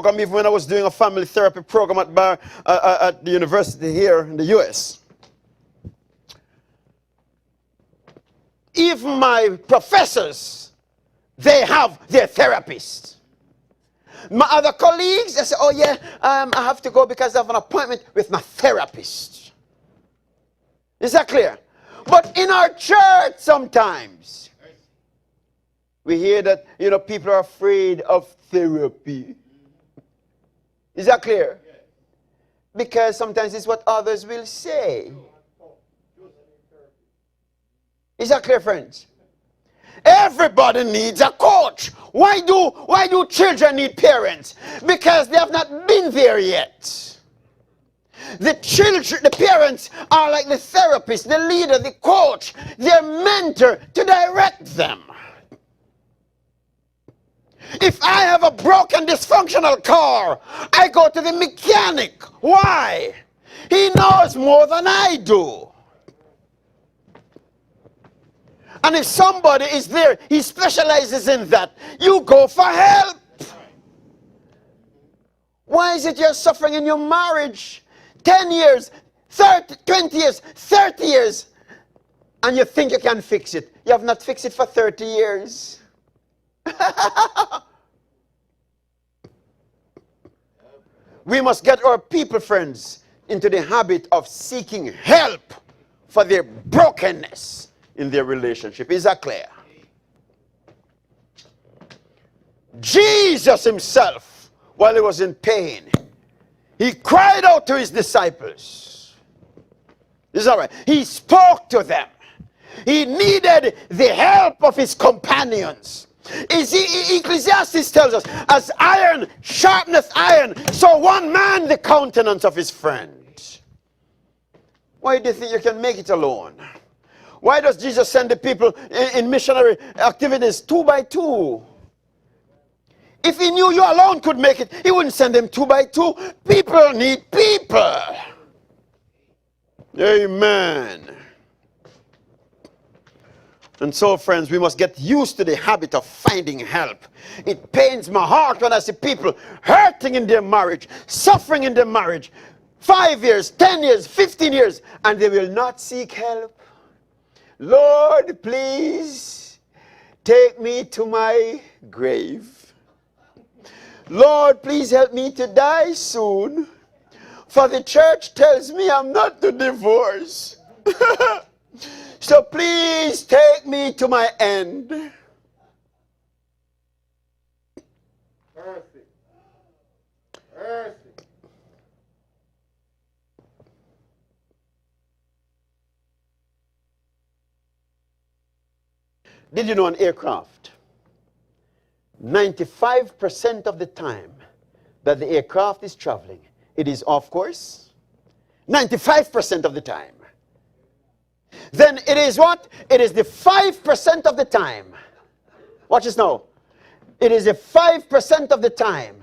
program even when I was doing a family therapy program at the university here in the US. Even my professors, they have their therapists. My other colleagues, they say, oh yeah, I have to go because I have an appointment with my therapist. Is that clear? But in our church sometimes, we hear that, people are afraid of therapy. Is that clear? Because sometimes it's what others will say. Is that clear, friends? Everybody needs a coach. Why do children need parents? Because they have not been there yet. The parents are like the therapist, the leader, the coach, their mentor to direct them. If I have a broken, dysfunctional car, I go to the mechanic. Why? He knows more than I do. And if somebody is there, he specializes in that, you go for help. Why is it you're suffering in your marriage? 10 years, 30, 20 years, 30 years, and you think you can fix it. You have not fixed it for 30 years. We must get our people, friends, into the habit of seeking help for their brokenness in their relationship. Is that clear? Jesus himself, while he was in pain, he cried out to his disciples. Is that right? He spoke to them. He needed the help of his companions. Ecclesiastes tells us, as iron sharpeneth iron, so one man the countenance of his friend. Why do you think you can make it alone? Why does Jesus send the people in missionary activities 2 by 2? If he knew you alone could make it, he wouldn't send them 2 by 2. People need people. Amen. And so, friends, we must get used to the habit of finding help. It pains my heart when I see people hurting in their marriage, suffering in their marriage, 5 years, 10 years, 15 years, and they will not seek help. Lord, please take me to my grave. Lord, please help me to die soon, for the church tells me I'm not to divorce. So please take me to my end. Mercy. Mercy. Did you know an aircraft, 95% of the time that the aircraft is traveling, it is off course? 95% of the time. Then it is what? It is the 5% of the time. Watch this now. It is the 5% of the time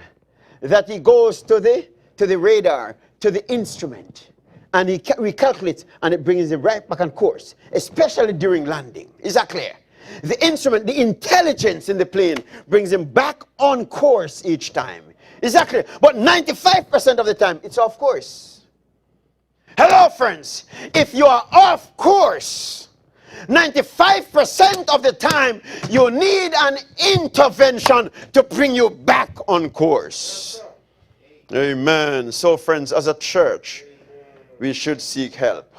that he goes to the radar, to the instrument, and he recalculates, and it brings him right back on course, especially during landing. Is that clear? The instrument, the intelligence in the plane brings him back on course each time. Is that clear? But 95% of the time, it's off course. Hello, friends. If you are off course, 95% of the time, you need an intervention to bring you back on course. Amen. So, friends, as a church, we should seek help.